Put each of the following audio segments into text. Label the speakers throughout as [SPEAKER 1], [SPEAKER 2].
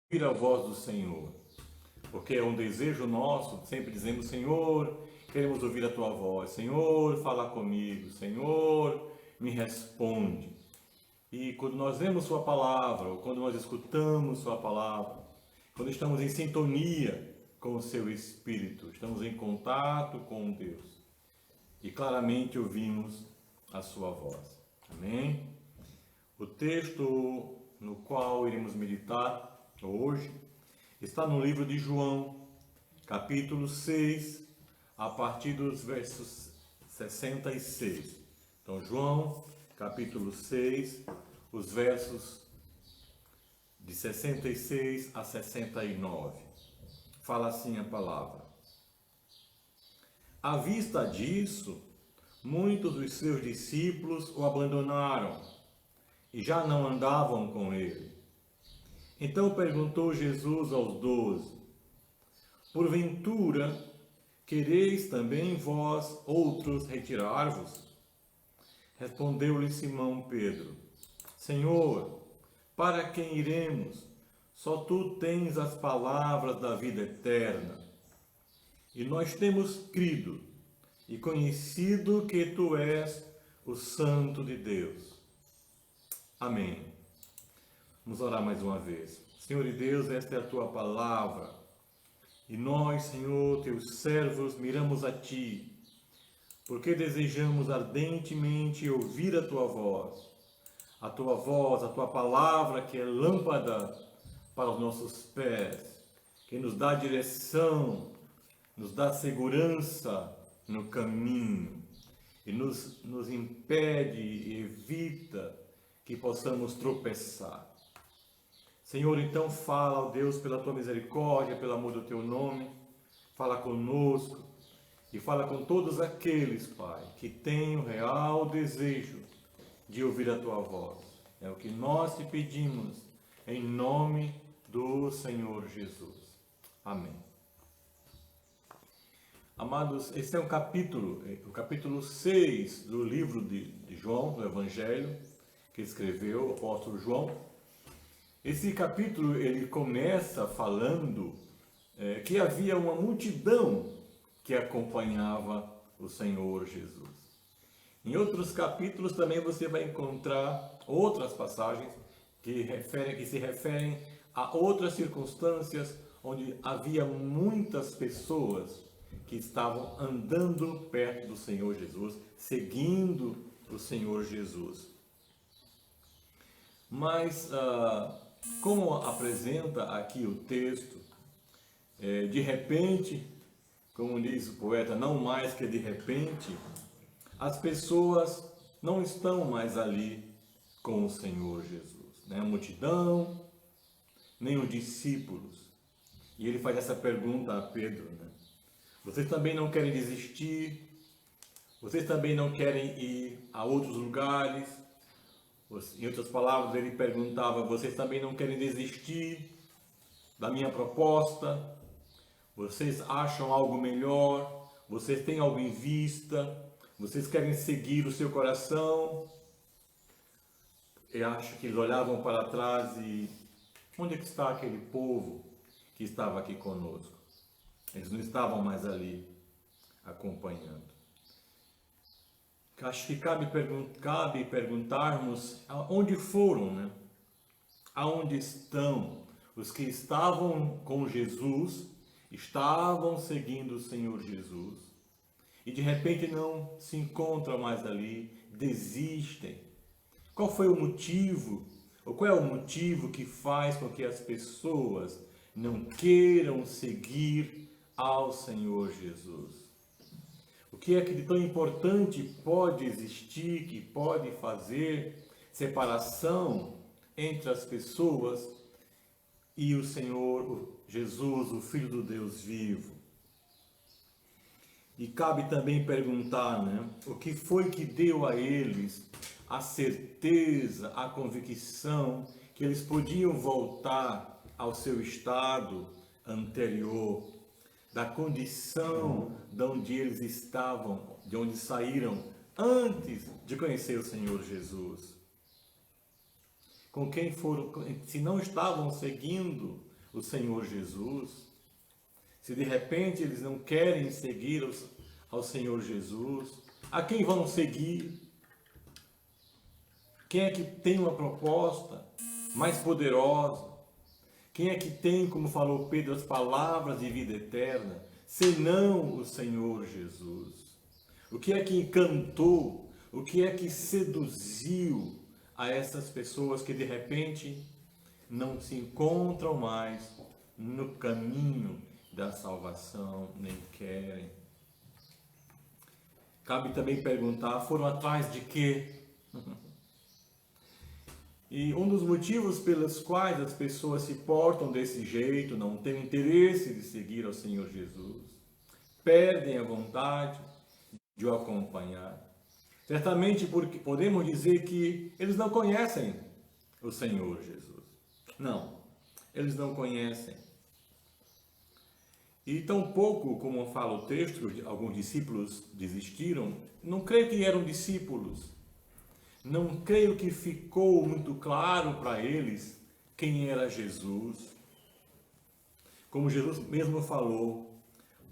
[SPEAKER 1] ouvir a voz do Senhor, porque é um desejo nosso, sempre dizemos: Senhor, queremos ouvir a tua voz, Senhor, fala comigo, Senhor, me responde. E quando nós lemos sua palavra, ou quando nós escutamos sua palavra, quando estamos em sintonia com o seu Espírito, estamos em contato com Deus e claramente ouvimos a sua voz. Amém? O texto no qual iremos meditar hoje está no livro de João, capítulo 6, a partir dos versos 66. Então, João, capítulo 6, os versos de 66 a 69. Fala assim a palavra: À vista disso, muitos dos seus discípulos o abandonaram e já não andavam com ele. Então perguntou Jesus aos 12: Porventura, quereis também vós outros retirar-vos? Respondeu-lhe Simão Pedro: Senhor, para quem iremos? Só tu tens as palavras da vida eterna. E nós temos crido e conhecido que tu és o Santo de Deus. Amém. Vamos orar mais uma vez. Senhor e Deus, esta é a tua palavra. E nós, Senhor, teus servos, miramos a ti, porque desejamos ardentemente ouvir a tua voz. A tua voz, a tua palavra, que é lâmpada para os nossos pés, que nos dá direção, nos dá segurança no caminho e nos impede e evita que possamos tropeçar. Senhor, então fala, ó Deus, pela tua misericórdia, pelo amor do teu nome, fala conosco e fala com todos aqueles, Pai, que têm o real desejo de ouvir a tua voz. É o que nós te pedimos, em nome do Senhor Jesus. Amém. Amados, esse é o capítulo 6 do livro de João, do Evangelho, que escreveu o apóstolo João. Esse capítulo, ele começa falando que havia uma multidão que acompanhava o Senhor Jesus. Em outros capítulos também você vai encontrar outras passagens que se referem a outras circunstâncias onde havia muitas pessoas que estavam andando perto do Senhor Jesus, seguindo o Senhor Jesus. Mas, como apresenta aqui o texto, de repente, como diz o poeta, não mais que de repente, as pessoas não estão mais ali com o Senhor Jesus, nem a multidão, nem os discípulos. E ele faz essa pergunta a Pedro, né? Vocês também não querem desistir? Vocês também não querem ir a outros lugares? Em outras palavras, ele perguntava: vocês também não querem desistir da minha proposta? Vocês acham algo melhor? Vocês têm algo em vista? Vocês querem seguir o seu coração? Eu acho que eles olhavam para trás e: onde é que está aquele povo que estava aqui conosco? Eles não estavam mais ali acompanhando. Acho que cabe perguntarmos aonde foram, né? Aonde estão os que estavam com Jesus, estavam seguindo o Senhor Jesus, e de repente não se encontram mais ali, desistem. Qual foi o motivo? Ou qual é o motivo que faz com que as pessoas não queiram seguir ao Senhor Jesus? O que é que de tão importante pode existir, que pode fazer separação entre as pessoas e o Senhor Jesus, o Filho do Deus vivo? E cabe também perguntar, né, o que foi que deu a eles a certeza, a convicção que eles podiam voltar ao seu estado anterior, da condição de onde eles estavam, de onde saíram antes de conhecer o Senhor Jesus. Com quem foram, se não estavam seguindo o Senhor Jesus, se de repente eles não querem seguir ao Senhor Jesus, a quem vão seguir? Quem é que tem uma proposta mais poderosa? Quem é que tem, como falou Pedro, as palavras de vida eterna, senão o Senhor Jesus? O que é que encantou, o que é que seduziu a essas pessoas que de repente não se encontram mais no caminho da salvação, nem querem? Cabe também perguntar, foram atrás de quê? E um dos motivos pelos quais as pessoas se portam desse jeito, não têm interesse de seguir ao Senhor Jesus, perdem a vontade de o acompanhar. Certamente porque podemos dizer que eles não conhecem o Senhor Jesus. Não, eles não conhecem. E tão pouco, como fala o texto, alguns discípulos desistiram, não creio que eram discípulos. Não creio que ficou muito claro para eles quem era Jesus. Como Jesus mesmo falou,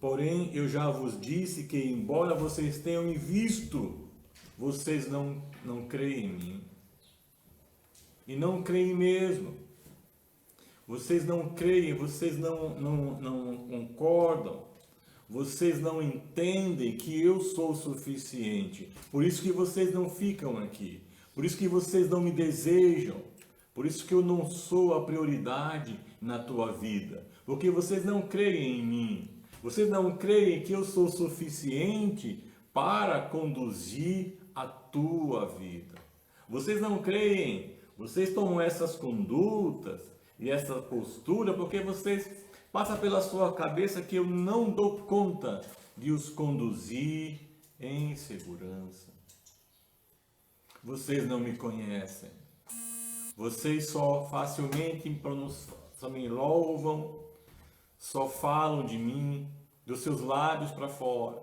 [SPEAKER 1] porém eu já vos disse que, embora vocês tenham me visto, vocês não creem em mim. E não creem mesmo. Vocês não creem, vocês não concordam. Vocês não entendem que eu sou suficiente. Por isso que vocês não ficam aqui. Por isso que vocês não me desejam. Por isso que eu não sou a prioridade na tua vida. Porque vocês não creem em mim. Vocês não creem que eu sou suficiente para conduzir a tua vida. Vocês não creem. Vocês tomam essas condutas e essa postura porque vocês passa pela sua cabeça que eu não dou conta de os conduzir em segurança. Vocês não me conhecem. Vocês só facilmente me louvam, só falam de mim, dos seus lábios para fora.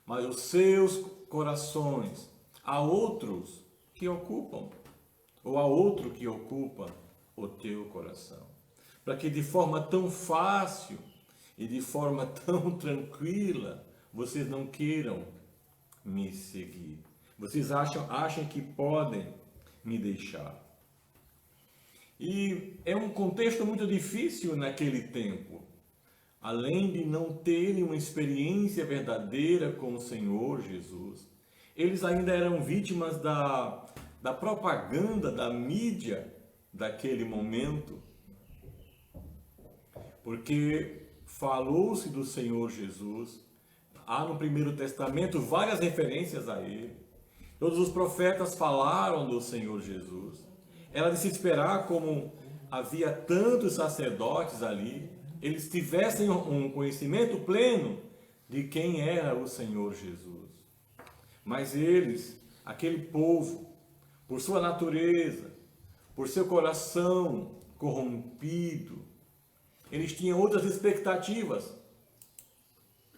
[SPEAKER 1] Mas os seus corações, há outros que ocupam, ou há outro que ocupa o teu coração. Para que de forma tão fácil e de forma tão tranquila, vocês não queiram me seguir. Vocês acham que podem me deixar. E é um contexto muito difícil naquele tempo. Além de não terem uma experiência verdadeira com o Senhor Jesus, eles ainda eram vítimas da propaganda, da mídia daquele momento. Porque falou-se do Senhor Jesus, há no Primeiro Testamento várias referências a Ele. Todos os profetas falaram do Senhor Jesus. Era de se esperar, como havia tantos sacerdotes ali, eles tivessem um conhecimento pleno de quem era o Senhor Jesus. Mas eles, aquele povo, por sua natureza, por seu coração corrompido, eles tinham outras expectativas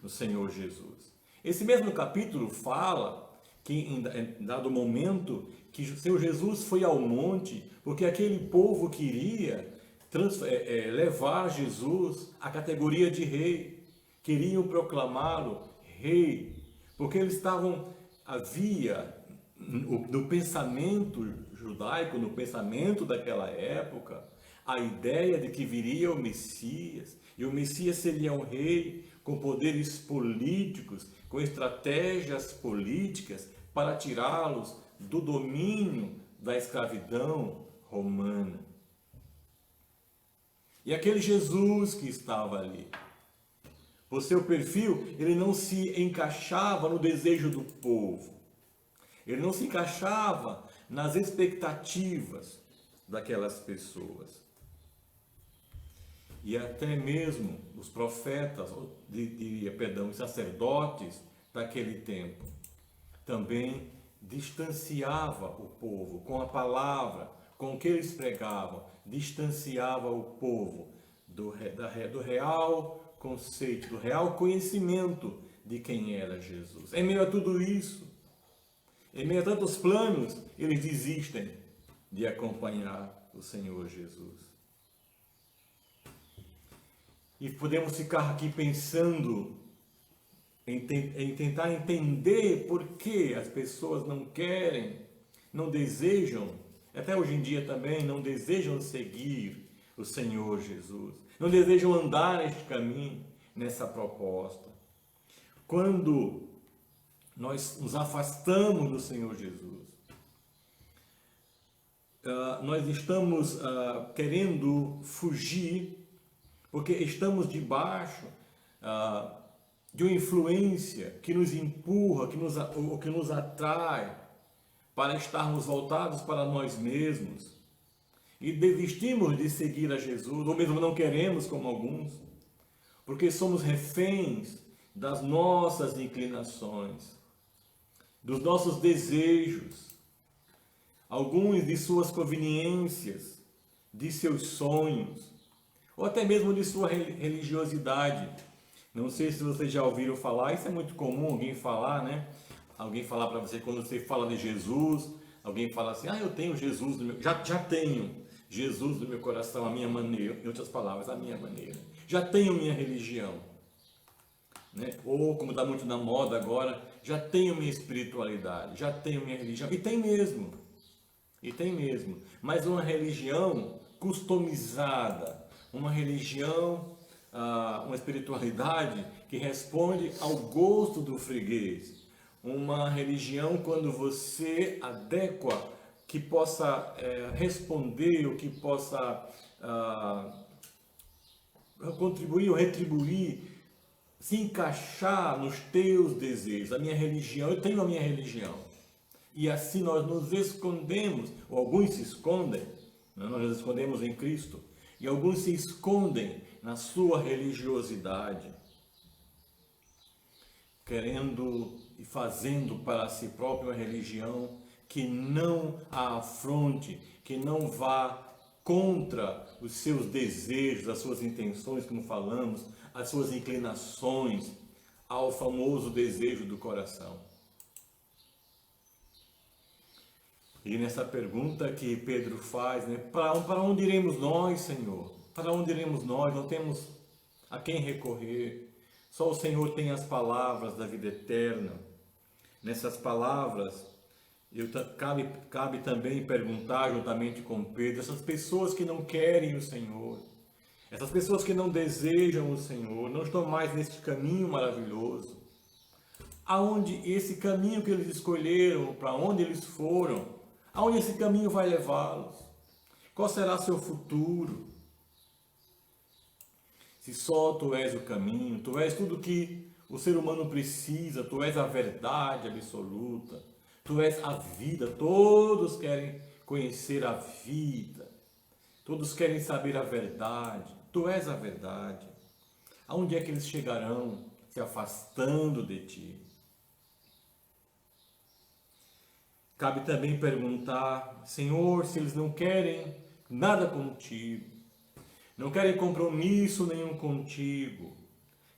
[SPEAKER 1] no Senhor Jesus. Esse mesmo capítulo fala que em dado momento que o Senhor Jesus foi ao monte porque aquele povo queria levar Jesus à categoria de rei, queriam proclamá-lo rei, porque eles havia no pensamento judaico, no pensamento daquela época, a ideia de que viria o Messias, e o Messias seria um rei com poderes políticos, com estratégias políticas para tirá-los do domínio da escravidão romana. E aquele Jesus que estava ali, por seu perfil, ele não se encaixava no desejo do povo. Ele não se encaixava nas expectativas daquelas pessoas. E até mesmo os profetas, os sacerdotes daquele tempo, também distanciava o povo com a palavra, com o que eles pregavam, distanciava o povo do real conceito, do real conhecimento de quem era Jesus. Em meio a tudo isso, em meio a tantos planos, eles desistem de acompanhar o Senhor Jesus. e podemos ficar aqui pensando em tentar entender por que as pessoas não querem, não desejam, até hoje em dia também, não desejam seguir o Senhor Jesus, não desejam andar neste caminho, nessa proposta. Quando nós nos afastamos do Senhor Jesus, nós estamos querendo fugir, porque estamos debaixo de uma influência que nos empurra, que nos atrai para estarmos voltados para nós mesmos e desistimos de seguir a Jesus, ou mesmo não queremos, como alguns, porque somos reféns das nossas inclinações, dos nossos desejos, alguns de suas conveniências, de seus sonhos, ou até mesmo de sua religiosidade. Não sei se vocês já ouviram falar, isso é muito comum alguém falar, né? Alguém falar para você, quando você fala de Jesus, alguém fala assim, eu tenho Jesus no meu... Já tenho Jesus no meu coração, a minha maneira, em outras palavras, a minha maneira. Já tenho minha religião. Né? Ou, como está muito na moda agora, já tenho minha espiritualidade, já tenho minha religião. E tem mesmo. Mas uma religião customizada, uma religião, uma espiritualidade que responde ao gosto do freguês. Uma religião quando você adequa, que possa responder, ou que possa contribuir ou retribuir, se encaixar nos teus desejos. A minha religião, eu tenho a minha religião. E assim nós nos escondemos, ou alguns se escondem, né? Nós nos escondemos em Cristo, e alguns se escondem na sua religiosidade, querendo e fazendo para si próprio uma religião que não a afronte, que não vá contra os seus desejos, as suas intenções, como falamos, as suas inclinações, ao famoso desejo do coração. E nessa pergunta que Pedro faz, né, para onde iremos nós, Senhor? Para onde iremos nós? Não temos a quem recorrer. Só o Senhor tem as palavras da vida eterna. Nessas palavras, cabe também perguntar juntamente com Pedro, essas pessoas que não querem o Senhor, essas pessoas que não desejam o Senhor, não estão mais neste caminho maravilhoso, aonde esse caminho que eles escolheram, para onde eles foram, aonde esse caminho vai levá-los? Qual será seu futuro? Se só Tu és o caminho, Tu és tudo que o ser humano precisa, Tu és a verdade absoluta, Tu és a vida, todos querem conhecer a vida, todos querem saber a verdade, Tu és a verdade. Aonde é que eles chegarão se afastando de Ti? Cabe também perguntar, Senhor, se eles não querem nada contigo, não querem compromisso nenhum contigo,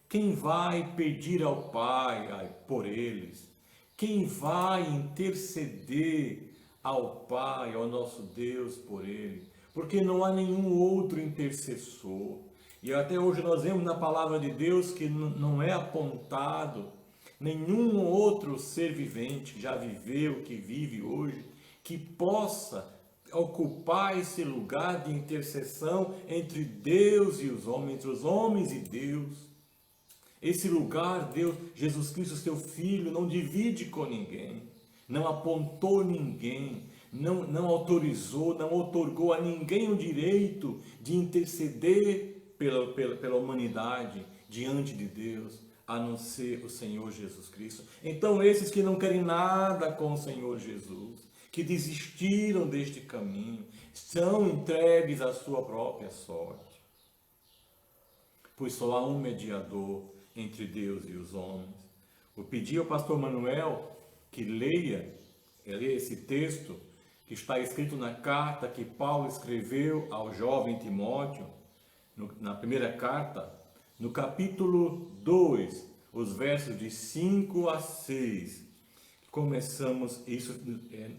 [SPEAKER 1] quem vai pedir ao Pai por eles? Quem vai interceder ao Pai, ao nosso Deus por ele? Porque não há nenhum outro intercessor. E até hoje nós vemos na palavra de Deus que não é apontado nenhum outro ser vivente que já viveu, que vive hoje, que possa ocupar esse lugar de intercessão entre Deus e os homens, entre os homens e Deus. Esse lugar, Deus, Jesus Cristo, seu Filho, não divide com ninguém, não apontou ninguém, não autorizou, não outorgou a ninguém o direito de interceder pela humanidade diante de Deus, a não ser o Senhor Jesus Cristo. Então, esses que não querem nada com o Senhor Jesus, que desistiram deste caminho, são entregues à sua própria sorte. Pois só há um mediador entre Deus e os homens. Eu pedi ao pastor Manuel que leia esse texto que está escrito na carta que Paulo escreveu ao jovem Timóteo, na primeira carta, no capítulo 2, os versos de 5 a 6. Começamos, isso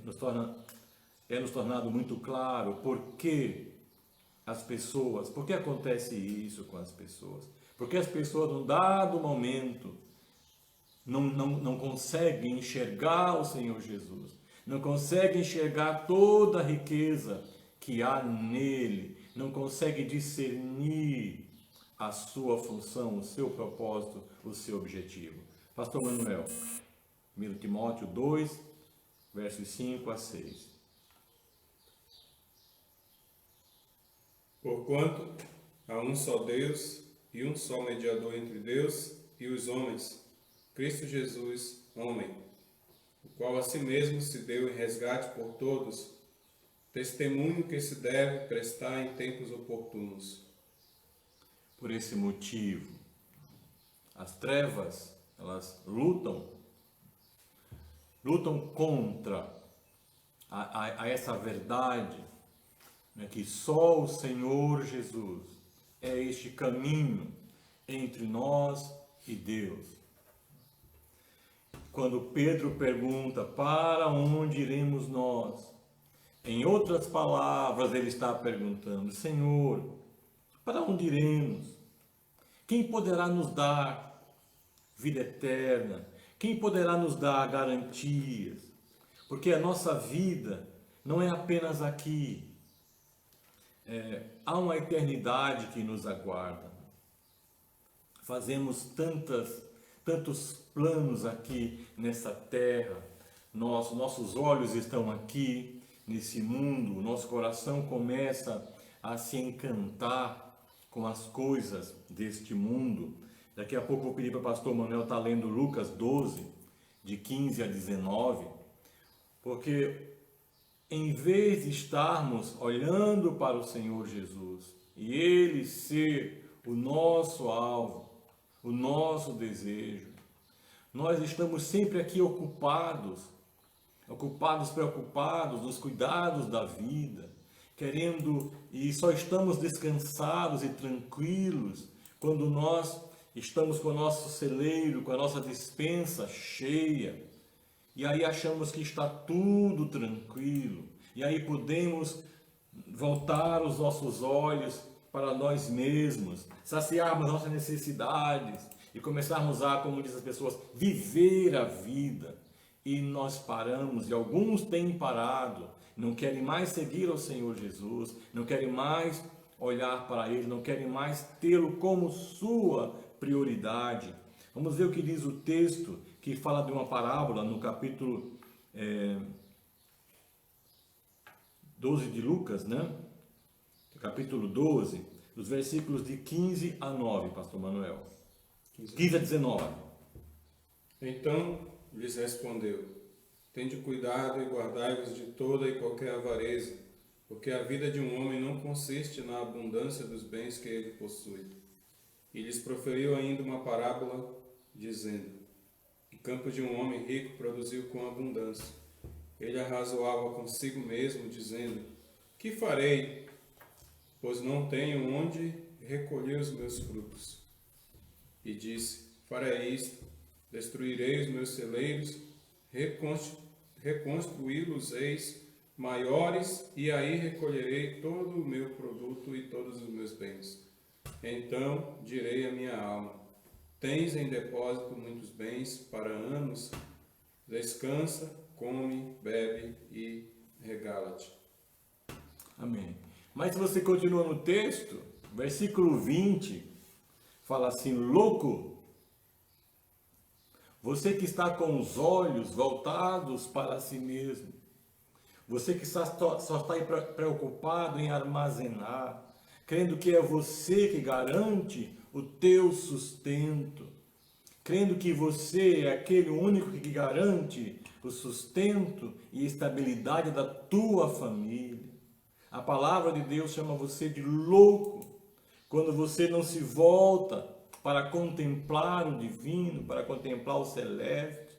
[SPEAKER 1] nos tornado muito claro, porque as pessoas. Por que acontece isso com as pessoas? Porque as pessoas, num dado momento, não conseguem enxergar o Senhor Jesus, não conseguem enxergar toda a riqueza que há nele, não conseguem discernir a sua função, o seu propósito, o seu objetivo. Pastor Manuel, 1 Timóteo 2, versos 5 a 6.
[SPEAKER 2] Porquanto há um só Deus e um só mediador entre Deus e os homens, Cristo Jesus, homem, o qual a si mesmo se deu em resgate por todos, testemunho que se deve prestar em tempos oportunos.
[SPEAKER 1] Por esse motivo, as trevas, elas lutam contra a essa verdade, né, que só o Senhor Jesus é este caminho entre nós e Deus. Quando Pedro pergunta, para onde iremos nós? Em outras palavras, ele está perguntando, Senhor, para onde iremos? Quem poderá nos dar vida eterna? Quem poderá nos dar garantias? Porque a nossa vida não é apenas aqui. Há uma eternidade que nos aguarda. Fazemos tantos planos aqui nessa terra. Nossos olhos estão aqui nesse mundo. Nosso coração começa a se encantar com as coisas deste mundo. Daqui a pouco eu vou pedir para o pastor Manuel estar lendo Lucas 12, de 15 a 19, porque em vez de estarmos olhando para o Senhor Jesus e Ele ser o nosso alvo, o nosso desejo, nós estamos sempre aqui preocupados nos cuidados da vida, querendo, e só estamos descansados e tranquilos quando nós estamos com o nosso celeiro, com a nossa despensa cheia, e aí achamos que está tudo tranquilo, e aí podemos voltar os nossos olhos para nós mesmos, saciarmos nossas necessidades e começarmos a, como dizem as pessoas, viver a vida. E nós paramos, e alguns têm parado, não querem mais seguir ao Senhor Jesus, não querem mais olhar para Ele, não querem mais tê-lo como sua prioridade. Vamos ver o que diz o texto, que fala de uma parábola no capítulo 12 de Lucas, né? Capítulo 12, dos versículos de 15 a 9, pastor Manuel. 15 a 19.
[SPEAKER 2] Então lhes respondeu, tende cuidado e guardai-vos de toda e qualquer avareza, porque a vida de um homem não consiste na abundância dos bens que ele possui. E lhes proferiu ainda uma parábola, dizendo, o campo de um homem rico produziu com abundância. Ele arrazoava consigo mesmo, dizendo, que farei, pois não tenho onde recolher os meus frutos? E disse, farei isto, destruirei os meus celeiros, reconstruí-los-eis maiores, e aí recolherei todo o meu produto e todos os meus bens. Então direi à minha alma, tens em depósito muitos bens para anos, descansa, come, bebe e regala-te.
[SPEAKER 1] Amém. Mas se você continua no texto, versículo 20, fala assim, louco, você que está com os olhos voltados para si mesmo, você que só está preocupado em armazenar, crendo que é você que garante o teu sustento, crendo que você é aquele único que garante o sustento e estabilidade da tua família. A palavra de Deus chama você de louco, quando você não se volta para contemplar o divino, para contemplar o celeste,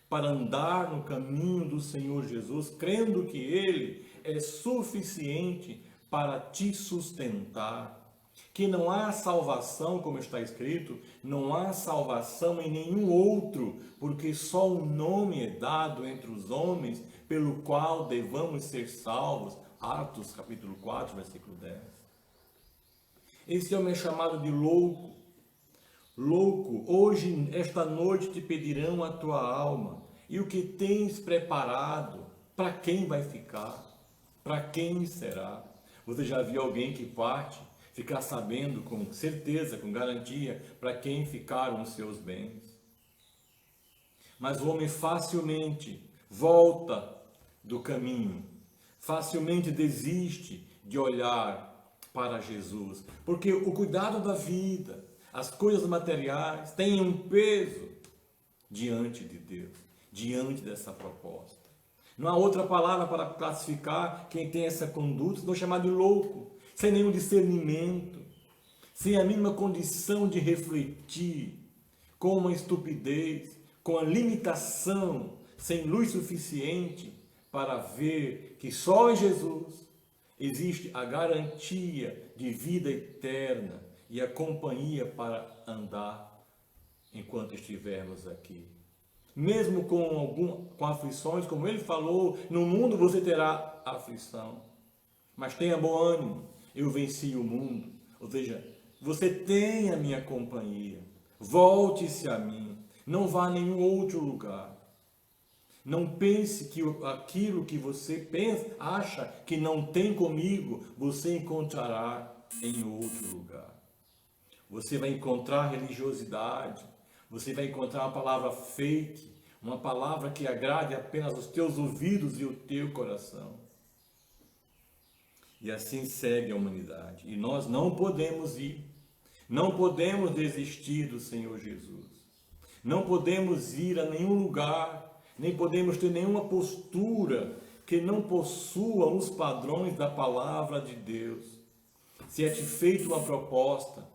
[SPEAKER 1] para andar no caminho do Senhor Jesus, crendo que Ele é suficiente para te sustentar, que não há salvação, como está escrito, não há salvação em nenhum outro, porque só um nome é dado entre os homens pelo qual devamos ser salvos. Atos capítulo 4, versículo 10. Esse homem é chamado de louco. Louco, hoje, esta noite te pedirão a tua alma. E o que tens preparado, para quem vai ficar? Para quem será? Você já viu alguém que parte, ficar sabendo com certeza, com garantia, para quem ficaram os seus bens? Mas o homem facilmente volta do caminho, facilmente desiste de olhar para Jesus, porque o cuidado da vida, as coisas materiais, têm um peso diante de Deus, diante dessa proposta. Não há outra palavra para classificar quem tem essa conduta, senão chamar de louco, sem nenhum discernimento, sem a mínima condição de refletir, com uma estupidez, com a limitação, sem luz suficiente para ver que só em Jesus existe a garantia de vida eterna e a companhia para andar enquanto estivermos aqui. Mesmo com aflições, como ele falou, no mundo você terá aflição, mas tenha bom ânimo, eu venci o mundo. Ou seja, você tem a minha companhia, volte-se a mim, não vá a nenhum outro lugar. Não pense que aquilo que você pensa, acha que não tem comigo, você encontrará em outro lugar. Você vai encontrar religiosidade, você vai encontrar uma palavra fake, uma palavra que agrade apenas os teus ouvidos e o teu coração. E assim segue a humanidade. E nós não podemos ir, não podemos desistir do Senhor Jesus. Não podemos ir a nenhum lugar, nem podemos ter nenhuma postura que não possua os padrões da palavra de Deus. Se é te feita uma proposta,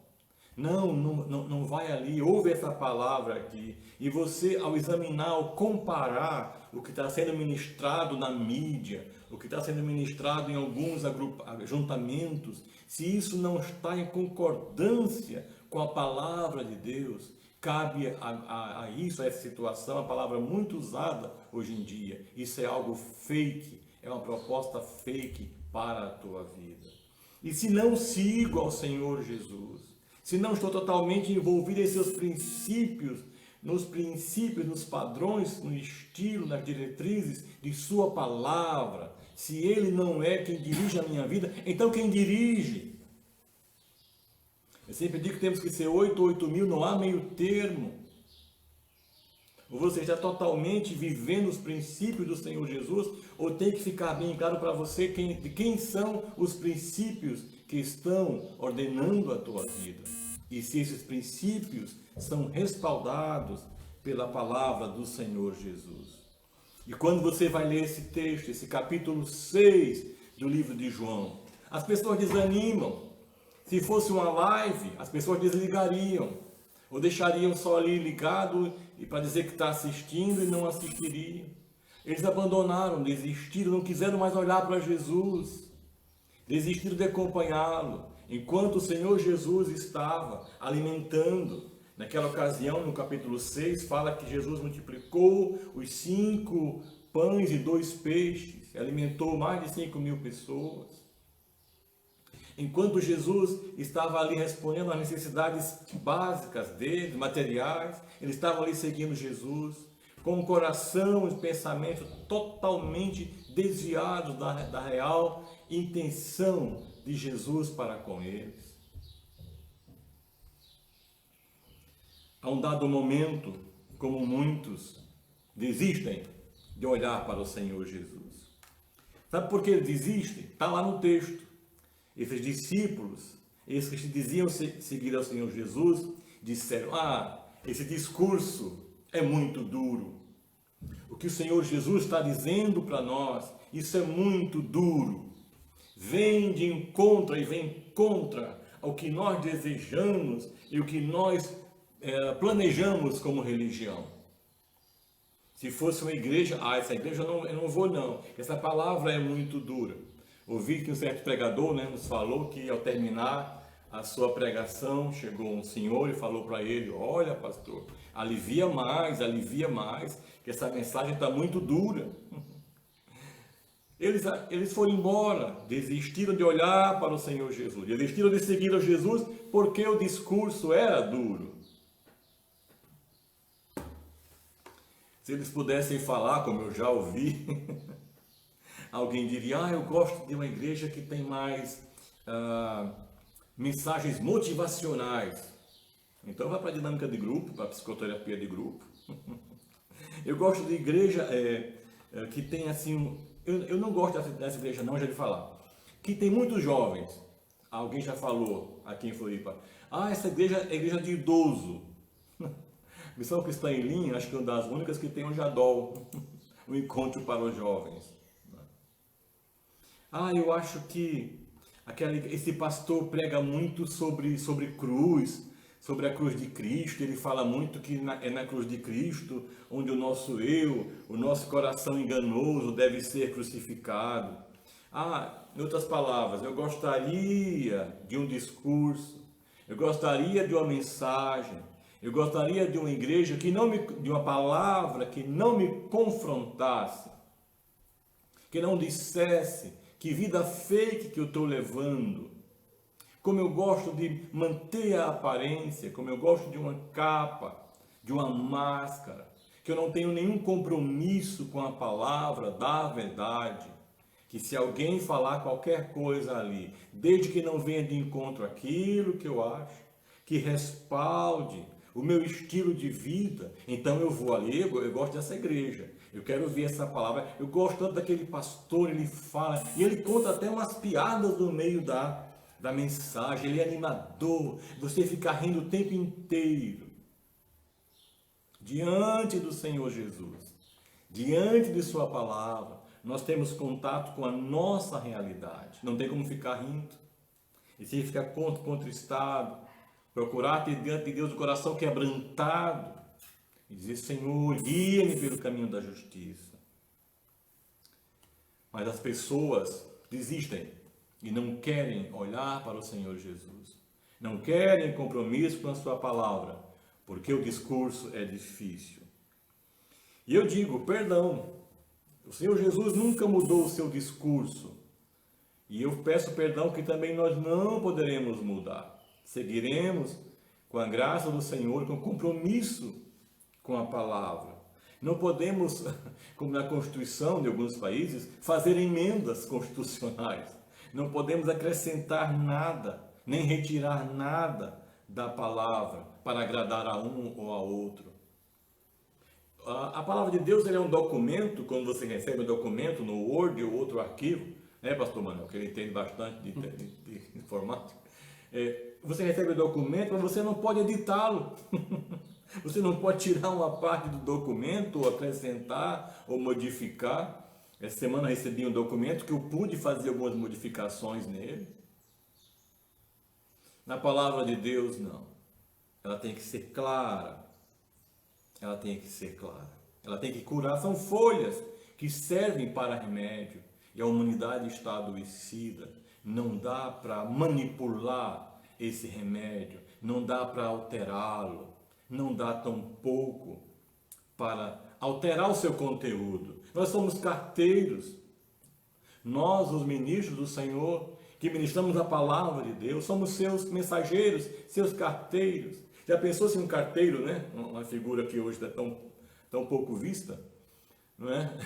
[SPEAKER 1] não vai ali, ouve essa palavra aqui, e você, ao examinar, ao comparar o que está sendo ministrado na mídia, o que está sendo ministrado em alguns ajuntamentos, se isso não está em concordância com a palavra de Deus, cabe a isso, a essa situação, a palavra muito usada hoje em dia, isso é algo fake, é uma proposta fake para a tua vida. E se não sigo ao Senhor Jesus, se não estou totalmente envolvido em seus princípios, nos padrões, no estilo, nas diretrizes de sua palavra, se ele não é quem dirige a minha vida, então quem dirige? Eu sempre digo que temos que ser 8.000, não há meio termo. Ou você está totalmente vivendo os princípios do Senhor Jesus, ou tem que ficar bem claro para você de quem são os princípios que estão ordenando a tua vida. E se esses princípios são respaldados pela palavra do Senhor Jesus. E quando você vai ler esse texto, esse capítulo 6 do livro de João, as pessoas desanimam. Se fosse uma live, as pessoas desligariam, ou deixariam só ali ligado e para dizer que está assistindo e não assistiriam. Eles abandonaram, desistiram, não quiseram mais olhar para Jesus, desistiram de acompanhá-lo, enquanto o Senhor Jesus estava alimentando. Naquela ocasião, no capítulo 6, fala que Jesus multiplicou os 5 pães e 2 peixes, alimentou mais de 5.000 pessoas. Enquanto Jesus estava ali respondendo às necessidades básicas dele, materiais, ele estava ali seguindo Jesus, com o coração e pensamento totalmente desviados da real intenção de Jesus para com eles. A um dado momento, como muitos desistem de olhar para o Senhor Jesus. Sabe por que eles desistem? Está lá no texto. Esses discípulos, esses que diziam seguir ao Senhor Jesus, disseram: esse discurso é muito duro. O que o Senhor Jesus está dizendo para nós, isso é muito duro. Vem de encontro e vem contra o que nós desejamos e o que nós planejamos como religião. Se fosse uma igreja, essa igreja eu não vou não, essa palavra é muito dura. Ouvi que um certo pregador nos falou que ao terminar a sua pregação, chegou um senhor e falou para ele: olha, pastor, alivia mais, que essa mensagem está muito dura. Eles foram embora, desistiram de olhar para o Senhor Jesus, desistiram de seguir a Jesus porque o discurso era duro. Se eles pudessem falar, como eu já ouvi, alguém diria, eu gosto de uma igreja que tem mais mensagens motivacionais. Então vai para a dinâmica de grupo, para a psicoterapia de grupo. Eu gosto de igreja que tem assim, eu não gosto dessa igreja não, já de falar, que tem muitos jovens. Alguém já falou aqui em Floripa, essa igreja é igreja de idoso. Missão Cristã em Linha, acho que é uma das únicas que tem o Jadol, o encontro para os jovens. Eu acho que esse pastor prega muito sobre cruz, sobre a cruz de Cristo. Ele fala muito que é na cruz de Cristo onde o nosso o nosso coração enganoso deve ser crucificado. Em outras palavras, eu gostaria de um discurso, eu gostaria de uma mensagem, eu gostaria de uma igreja de uma palavra que não me confrontasse, que não dissesse que vida fake que eu estou levando, como eu gosto de manter a aparência, como eu gosto de uma capa, de uma máscara, que eu não tenho nenhum compromisso com a palavra da verdade, que se alguém falar qualquer coisa ali, desde que não venha de encontro aquilo que eu acho, que respalde o meu estilo de vida, então eu vou ali, eu gosto dessa igreja, eu quero ouvir essa palavra, eu gosto tanto daquele pastor, ele fala, e ele conta até umas piadas no meio da mensagem, ele é animador, você fica rindo o tempo inteiro, diante do Senhor Jesus, diante de sua palavra, nós temos contato com a nossa realidade, não tem como ficar rindo, e se ficar contristado, procurar ter diante de Deus o coração quebrantado e dizer, Senhor, guia-me pelo caminho da justiça. Mas as pessoas desistem e não querem olhar para o Senhor Jesus. Não querem compromisso com a sua palavra, porque o discurso é difícil. E eu digo, perdão, o Senhor Jesus nunca mudou o seu discurso. E eu peço perdão que também nós não poderemos mudar. Seguiremos com a graça do Senhor, com compromisso com a palavra. Não podemos, como na Constituição de alguns países, fazer emendas constitucionais. Não podemos acrescentar nada, nem retirar nada da palavra para agradar a um ou a outro. A palavra de Deus é um documento, quando você recebe um documento no Word ou outro arquivo, né, pastor Manuel, que ele entende bastante de informática. Você recebe o documento, mas você não pode editá-lo. Você não pode tirar uma parte do documento, ou acrescentar, ou modificar. Essa semana eu recebi um documento que eu pude fazer algumas modificações nele. Na palavra de Deus, não. Ela tem que ser clara. Ela tem que ser clara. Ela tem que curar. São folhas que servem para remédio. E a humanidade está adoecida. Não dá para manipular esse remédio, não dá para alterá-lo, não dá tampouco para alterar o seu conteúdo. Nós somos carteiros, nós, os ministros do Senhor, que ministramos a palavra de Deus, somos seus mensageiros, seus carteiros. Já pensou se um carteiro, né? Uma figura que hoje é tão pouco vista, não é?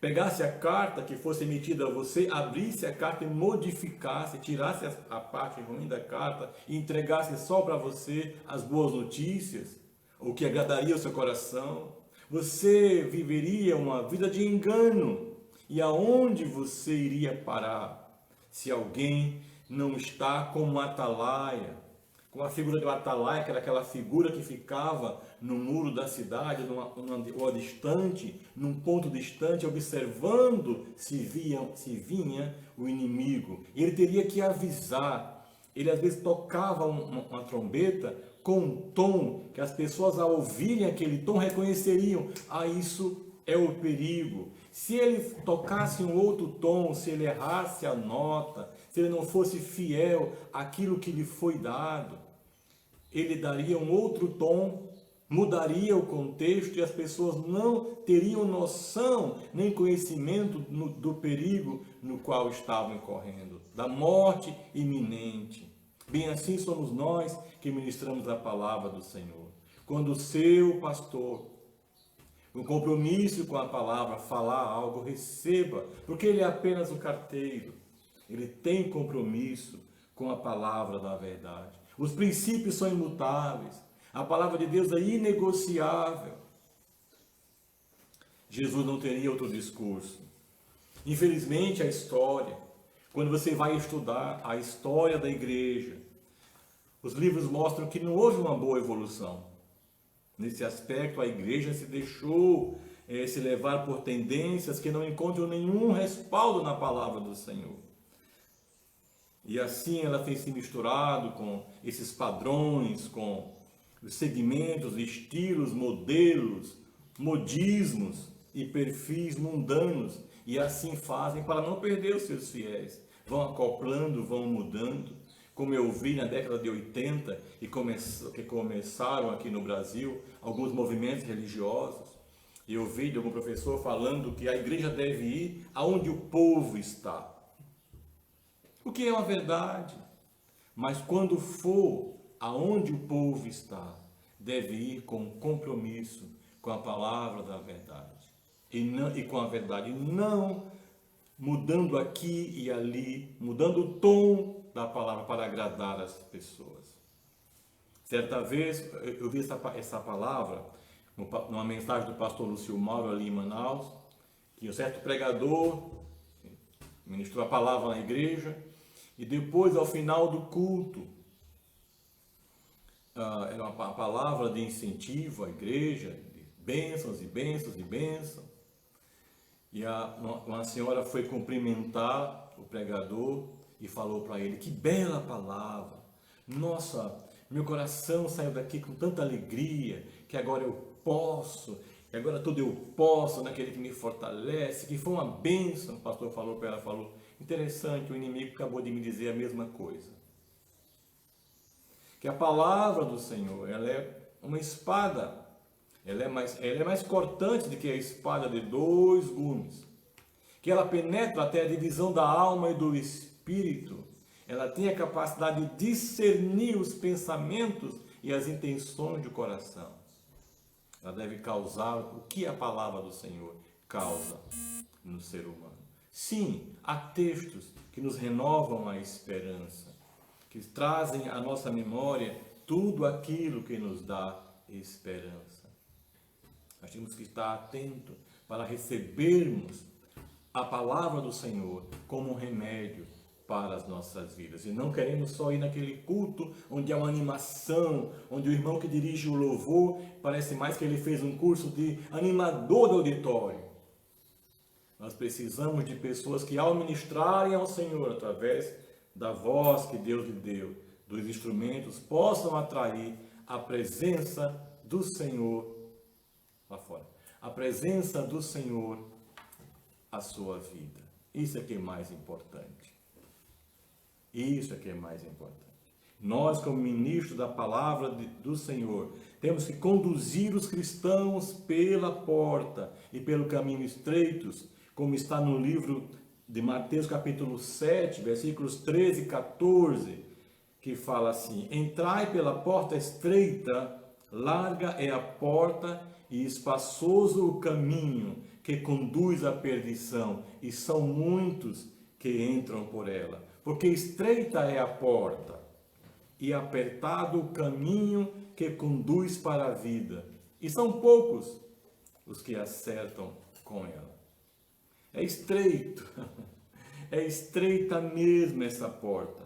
[SPEAKER 1] Pegasse a carta que fosse emitida a você, abrisse a carta e modificasse, tirasse a parte ruim da carta e entregasse só para você as boas notícias, o que agradaria o seu coração, você viveria uma vida de engano. E aonde você iria parar se alguém não está como um atalaia? Com a figura do atalaia, que era aquela figura que ficava no muro da cidade, ou distante, num ponto distante, observando se vinha o inimigo. Ele teria que avisar. Ele às vezes tocava uma trombeta com um tom que as pessoas, ao ouvirem aquele tom, reconheceriam: isso é o perigo. Se ele tocasse um outro tom, se ele errasse a nota, se ele não fosse fiel àquilo que lhe foi dado, ele daria um outro tom mudaria o contexto e as pessoas não teriam noção nem conhecimento do perigo no qual estavam correndo, da morte iminente. Bem assim somos nós que ministramos a palavra do Senhor. Quando o seu pastor, um compromisso com a palavra, falar algo, receba, porque ele é apenas o carteiro. Ele tem compromisso com a palavra da verdade. Os princípios são imutáveis. A palavra de Deus é inegociável. Jesus não teria outro discurso. Infelizmente, a história, quando você vai estudar a história da igreja, os livros mostram que não houve uma boa evolução. Nesse aspecto, a igreja se deixou se levar por tendências que não encontram nenhum respaldo na palavra do Senhor. E assim ela tem se misturado com esses padrões, com os segmentos, estilos, modelos, modismos e perfis mundanos. E assim fazem para não perder os seus fiéis. Vão acoplando, vão mudando. Como eu vi na década de 80, que começaram aqui no Brasil, alguns movimentos religiosos. E eu vi de algum professor falando que a igreja deve ir aonde o povo está. O que é uma verdade. Mas quando for aonde o povo está, deve ir com compromisso com a palavra da verdade. E com a verdade, não mudando aqui e ali, mudando o tom da palavra para agradar as pessoas. Certa vez eu vi essa palavra numa mensagem do pastor Lúcio Mauro ali em Manaus, que um certo pregador ministrou a palavra na igreja e depois, ao final do culto, era uma palavra de incentivo à igreja, de bênçãos e bênçãos e bênçãos. E uma senhora foi cumprimentar o pregador e falou para ele: que bela palavra! Nossa, meu coração saiu daqui com tanta alegria, que agora eu posso, que agora tudo eu posso naquele que me fortalece, que foi uma bênção. O pastor falou para ela, falou: interessante, o inimigo acabou de me dizer a mesma coisa. Que a palavra do Senhor, ela é uma espada, ela é mais cortante do que a espada de 2 gumes, que ela penetra até a divisão da alma e do espírito, ela tem a capacidade de discernir os pensamentos e as intenções do coração. Ela deve causar o que a palavra do Senhor causa no ser humano. Sim, há textos que nos renovam a esperança, que trazem à nossa memória tudo aquilo que nos dá esperança. Nós temos que estar atentos para recebermos a palavra do Senhor como um remédio para as nossas vidas. E não queremos só ir naquele culto onde há uma animação, onde o irmão que dirige o louvor parece mais que ele fez um curso de animador do auditório. Nós precisamos de pessoas que, ao ministrarem ao Senhor através da voz que Deus lhe deu, dos instrumentos, possam atrair a presença do Senhor lá fora. A presença do Senhor à sua vida. Isso é que é mais importante. Isso é que é mais importante. Nós, como ministros da palavra do Senhor, temos que conduzir os cristãos pela porta e pelo caminho estreitos, como está no livro de Mateus capítulo 7, versículos 13 e 14, que fala assim: entrai pela porta estreita, larga é a porta e espaçoso o caminho que conduz à perdição, e são muitos que entram por ela. Porque estreita é a porta e apertado o caminho que conduz para a vida, e são poucos os que acertam com ela. É estreito, é estreita mesmo essa porta.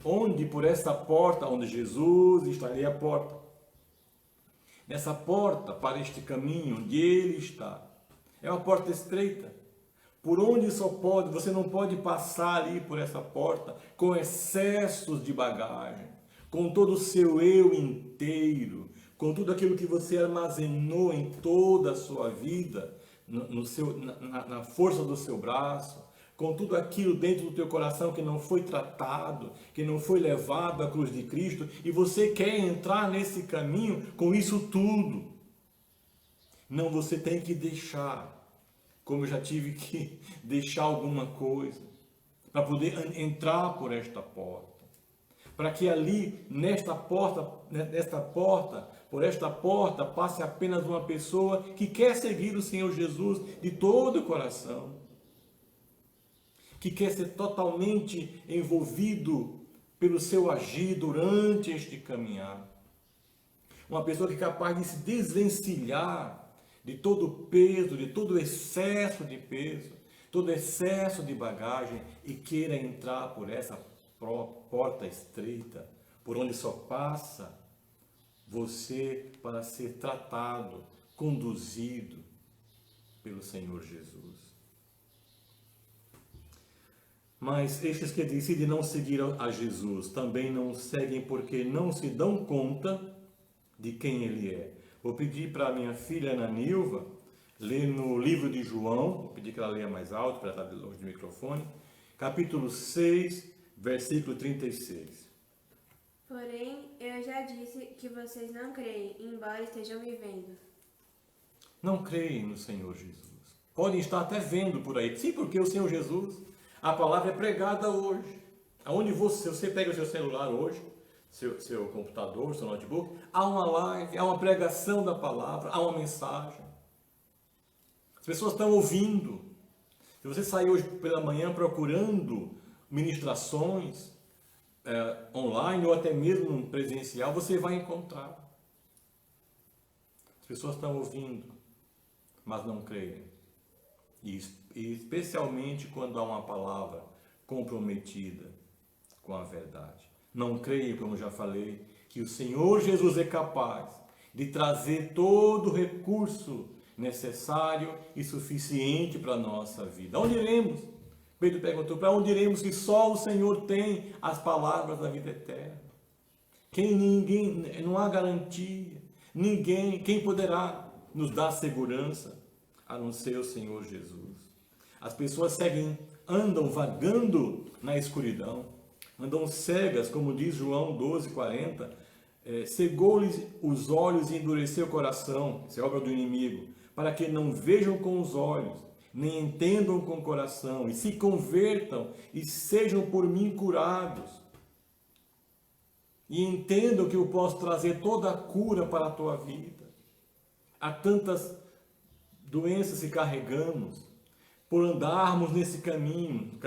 [SPEAKER 1] Onde por essa porta, onde Jesus está ali a porta, nessa porta para este caminho onde Ele está, é uma porta estreita, por onde você não pode passar ali por essa porta com excessos de bagagem, com todo o seu eu inteiro, com tudo aquilo que você armazenou em toda a sua vida, na força do seu braço, com tudo aquilo dentro do teu coração que não foi tratado, que não foi levado à cruz de Cristo, e você quer entrar nesse caminho com isso tudo. Não, você tem que deixar, como eu já tive que deixar alguma coisa, para poder entrar por esta porta. Para que ali, por esta porta, passe apenas uma pessoa que quer seguir o Senhor Jesus de todo o coração, que quer ser totalmente envolvido pelo seu agir durante este caminhar. Uma pessoa que é capaz de se desvencilhar de todo o peso, de todo o excesso de peso, todo excesso de bagagem e queira entrar por essa porta estreita, por onde só passa você para ser tratado, conduzido pelo Senhor Jesus. Mas estes que decidem não seguir a Jesus também não o seguem porque não se dão conta de quem Ele é. Vou pedir para a minha filha Ana Nilva ler no livro de João, vou pedir que ela leia mais alto para estar longe do microfone, capítulo 6, versículo 36.
[SPEAKER 3] Porém, eu já disse que vocês não creem, embora estejam me vendo.
[SPEAKER 1] Não creem no Senhor Jesus. Podem estar até vendo por aí. Sim, porque o Senhor Jesus, a palavra é pregada hoje. Aonde você pega o seu celular hoje, seu computador, seu notebook, há uma live, há uma pregação da palavra, há uma mensagem. As pessoas estão ouvindo. Se você sair hoje pela manhã procurando ministrações online ou até mesmo presencial, você vai encontrar. As pessoas estão ouvindo, mas não creem. E especialmente quando há uma palavra comprometida com a verdade. Não creio, como já falei, que o Senhor Jesus é capaz de trazer todo o recurso necessário e suficiente para a nossa vida. Onde iremos? Pedro perguntou, para onde iremos se só o Senhor tem as palavras da vida eterna? Não há garantia, quem poderá nos dar segurança a não ser o Senhor Jesus? As pessoas andam vagando na escuridão, andam cegas, como diz João 12:40, cegou-lhes os olhos e endureceu o coração, isso é obra do inimigo, para que não vejam com os olhos, nem entendam com o coração, e se convertam e sejam por mim curados. E entendam que eu posso trazer toda a cura para a tua vida. Há tantas doenças que carregamos, por andarmos nesse caminho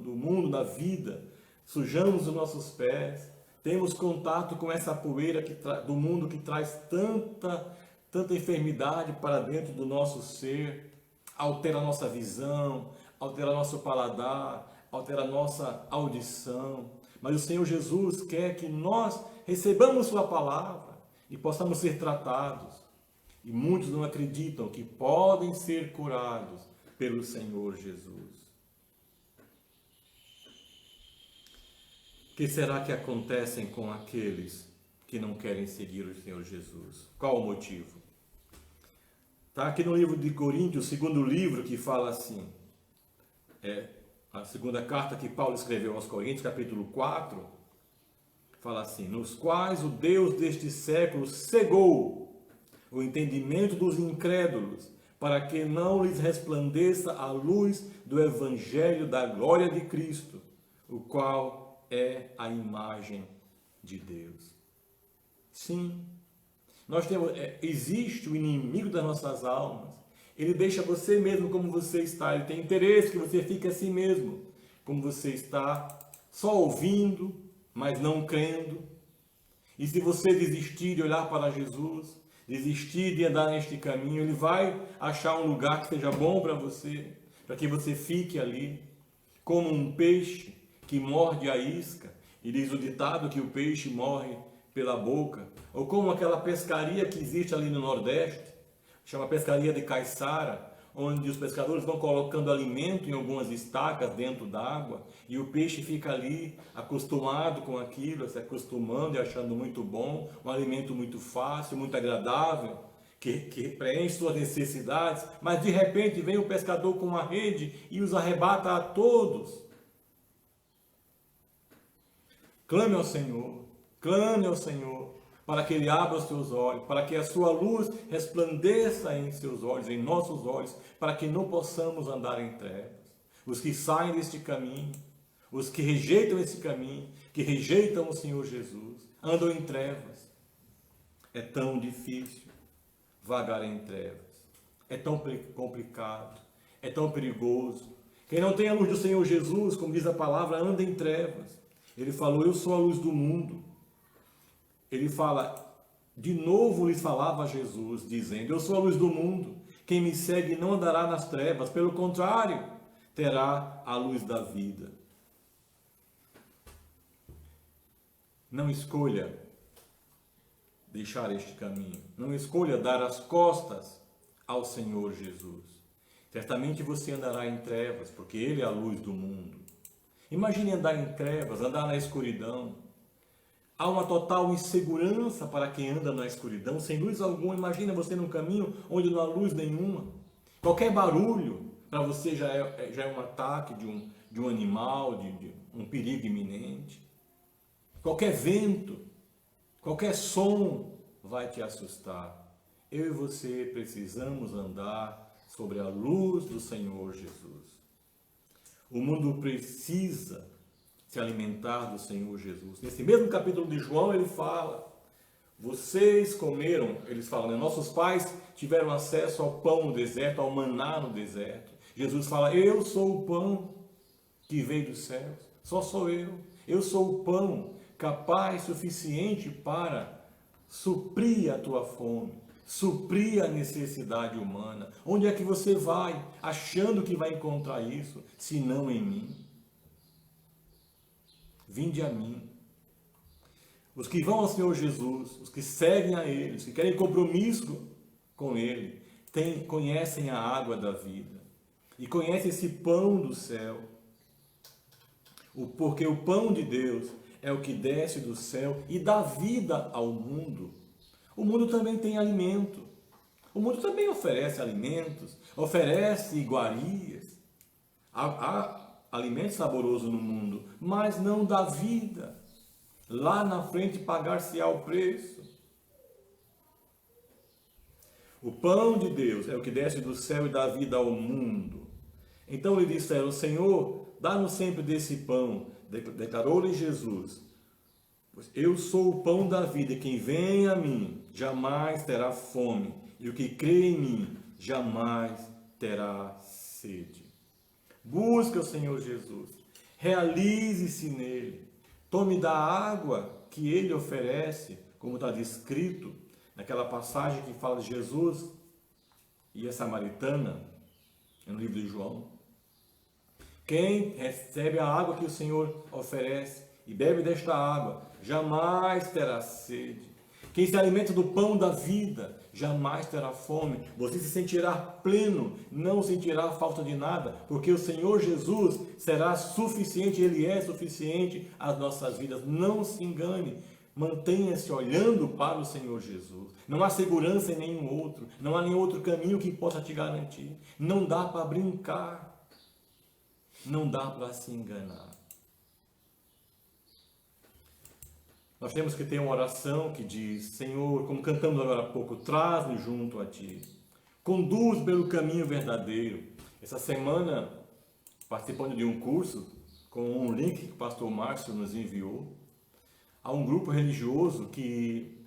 [SPEAKER 1] do mundo, da vida, sujamos os nossos pés, temos contato com essa poeira do mundo que traz tanta enfermidade para dentro do nosso ser, altera a nossa visão, altera nosso paladar, altera a nossa audição. Mas o Senhor Jesus quer que nós recebamos sua palavra e possamos ser tratados. E muitos não acreditam que podem ser curados pelo Senhor Jesus. O que será que acontece com aqueles que não querem seguir o Senhor Jesus? Qual o motivo? Está aqui no livro de Coríntios, o segundo livro, que fala assim, a segunda carta que Paulo escreveu aos Coríntios, capítulo 4, fala assim, nos quais o Deus deste século cegou o entendimento dos incrédulos, para que não lhes resplandeça a luz do evangelho da glória de Cristo, o qual é a imagem de Deus. Sim, existe o inimigo das nossas almas. Ele deixa você mesmo como você está. Ele tem interesse que você fique assim mesmo, como você está, só ouvindo, mas não crendo. E se você desistir de olhar para Jesus, desistir de andar neste caminho, ele vai achar um lugar que seja bom para você, para que você fique ali, como um peixe que morde a isca, e diz o ditado que o peixe morre pela boca, ou como aquela pescaria que existe ali no Nordeste, chama pescaria de Caiçara, onde os pescadores vão colocando alimento em algumas estacas dentro d'água, e o peixe fica ali acostumado com aquilo, se acostumando e achando muito bom, um alimento muito fácil, muito agradável, que preenche suas necessidades, mas de repente vem o pescador com uma rede e os arrebata a todos. Clame ao Senhor, para que Ele abra os teus olhos, para que a sua luz resplandeça em seus olhos, em nossos olhos, para que não possamos andar em trevas. Os que saem deste caminho, os que rejeitam esse caminho, que rejeitam o Senhor Jesus, andam em trevas. É tão difícil vagar em trevas. É tão complicado, é tão perigoso. Quem não tem a luz do Senhor Jesus, como diz a palavra, anda em trevas. Ele falou, eu sou a luz do mundo. Ele fala, de novo lhes falava Jesus, dizendo, eu sou a luz do mundo. Quem me segue não andará nas trevas, pelo contrário, terá a luz da vida. Não escolha deixar este caminho. Não escolha dar as costas ao Senhor Jesus. Certamente você andará em trevas, porque Ele é a luz do mundo. Imagine andar em trevas, andar na escuridão. Há uma total insegurança para quem anda na escuridão, sem luz alguma. Imagina você num caminho onde não há luz nenhuma. Qualquer barulho para você já é um ataque de um animal, de um perigo iminente. Qualquer vento, qualquer som vai te assustar. Eu e você precisamos andar sobre a luz do Senhor Jesus. O mundo precisa se alimentar do Senhor Jesus. Nesse mesmo capítulo de João ele fala, vocês comeram, eles falam, né? Nossos pais tiveram acesso ao pão no deserto, ao maná no deserto. Jesus fala, eu sou o pão que veio dos céus, só sou eu. Eu sou o pão capaz, suficiente para suprir a tua fome, suprir a necessidade humana. Onde é que você vai achando que vai encontrar isso, se não em mim? Vinde a mim. Os que vão ao Senhor Jesus, os que seguem a Ele, os que querem compromisso com Ele, conhecem a água da vida e conhecem esse pão do céu. Porque o pão de Deus é o que desce do céu e dá vida ao mundo. O mundo também tem alimento. O mundo também oferece alimentos, oferece iguarias. Há alimento saboroso no mundo, mas não dá vida. Lá na frente pagar-se-á o preço. O pão de Deus é o que desce do céu e dá vida ao mundo. Então lhe disseram, Senhor, dá-nos sempre desse pão. Declarou-lhe Jesus, pois eu sou o pão da vida, e quem vem a mim jamais terá fome, e o que crê em mim jamais terá sede. Busca o Senhor Jesus, realize-se nele, tome da água que ele oferece, como está descrito naquela passagem que fala de Jesus e a samaritana, no livro de João. Quem recebe a água que o Senhor oferece e bebe desta água, jamais terá sede. Quem se alimenta do pão da vida, jamais terá fome. Você se sentirá pleno, não sentirá falta de nada, porque o Senhor Jesus será suficiente, Ele é suficiente às nossas vidas. Não se engane, mantenha-se olhando para o Senhor Jesus. Não há segurança em nenhum outro, não há nenhum outro caminho que possa te garantir. Não dá para brincar, não dá para se enganar. Nós temos que ter uma oração que diz, Senhor, como cantamos agora há pouco, traz-nos junto a Ti. Conduz pelo caminho verdadeiro. Essa semana, participando de um curso, com um link que o pastor Márcio nos enviou, há um grupo religioso que,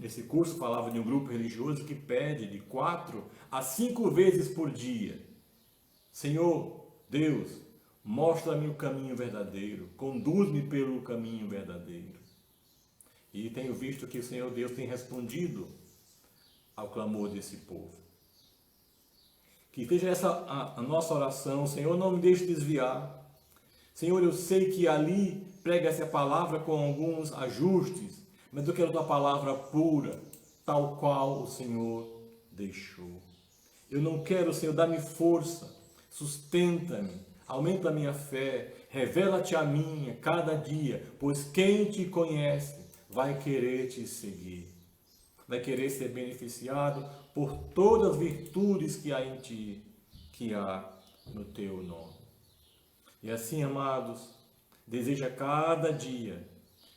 [SPEAKER 1] nesse curso falava de um grupo religioso que pede de 4 a 5 vezes por dia. Senhor, Deus, mostra-me o caminho verdadeiro, conduz-me pelo caminho verdadeiro. E tenho visto que o Senhor Deus tem respondido ao clamor desse povo. Que seja essa a nossa oração, Senhor, não me deixe desviar. Senhor, eu sei que ali prega-se a palavra com alguns ajustes, mas eu quero a tua palavra pura, tal qual o Senhor deixou. Eu não quero, Senhor, dar-me força, sustenta-me, aumenta a minha fé, revela-te a minha cada dia, pois quem te conhece vai querer te seguir. vai querer ser beneficiado por todas as virtudes que há em ti, que há no teu nome. E assim, amados, deseja cada dia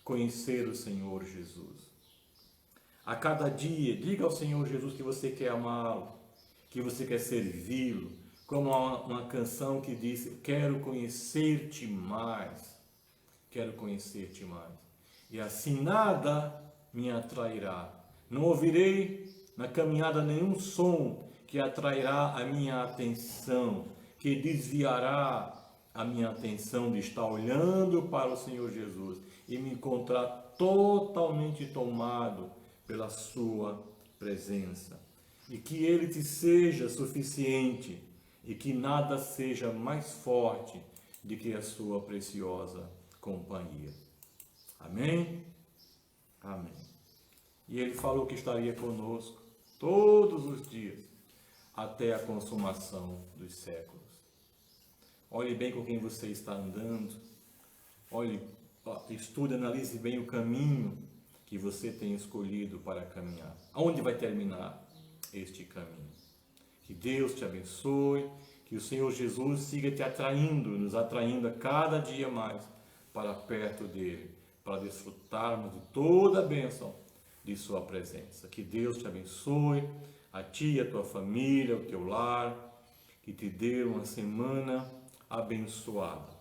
[SPEAKER 1] conhecer o Senhor Jesus. A cada dia, diga ao Senhor Jesus que você quer amá-lo, que você quer servi-lo, como uma canção que diz: quero conhecer-te mais, quero conhecer-te mais. E assim nada me atrairá. Não ouvirei na caminhada nenhum som que atrairá a minha atenção, que desviará a minha atenção de estar olhando para o Senhor Jesus e me encontrar totalmente tomado pela sua presença. E que Ele te seja suficiente e que nada seja mais forte do que a sua preciosa companhia. Amém? Amém. E Ele falou que estaria conosco todos os dias, até a consumação dos séculos. Olhe bem com quem você está andando. Olhe, estude, analise bem o caminho que você tem escolhido para caminhar. Aonde vai terminar este caminho? Que Deus te abençoe, que o Senhor Jesus siga te atraindo, nos atraindo a cada dia mais para perto dele, para desfrutarmos de toda a bênção de sua presença. Que Deus te abençoe, a ti, a tua família, o teu lar, que te dê uma semana abençoada.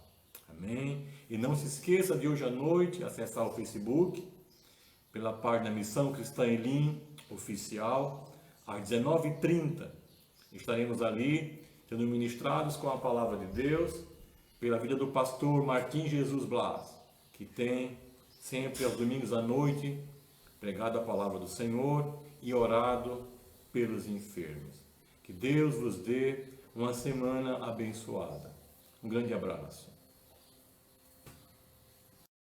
[SPEAKER 1] Amém? E não se esqueça de hoje à noite acessar o Facebook, pela página Missão Cristã Elim Oficial, às 19h30. Estaremos ali sendo ministrados com a palavra de Deus, pela vida do pastor Martim Jesus Blas, que tem sempre aos domingos à noite pregado a palavra do Senhor e orado pelos enfermos. Que Deus vos dê uma semana abençoada. Um grande abraço.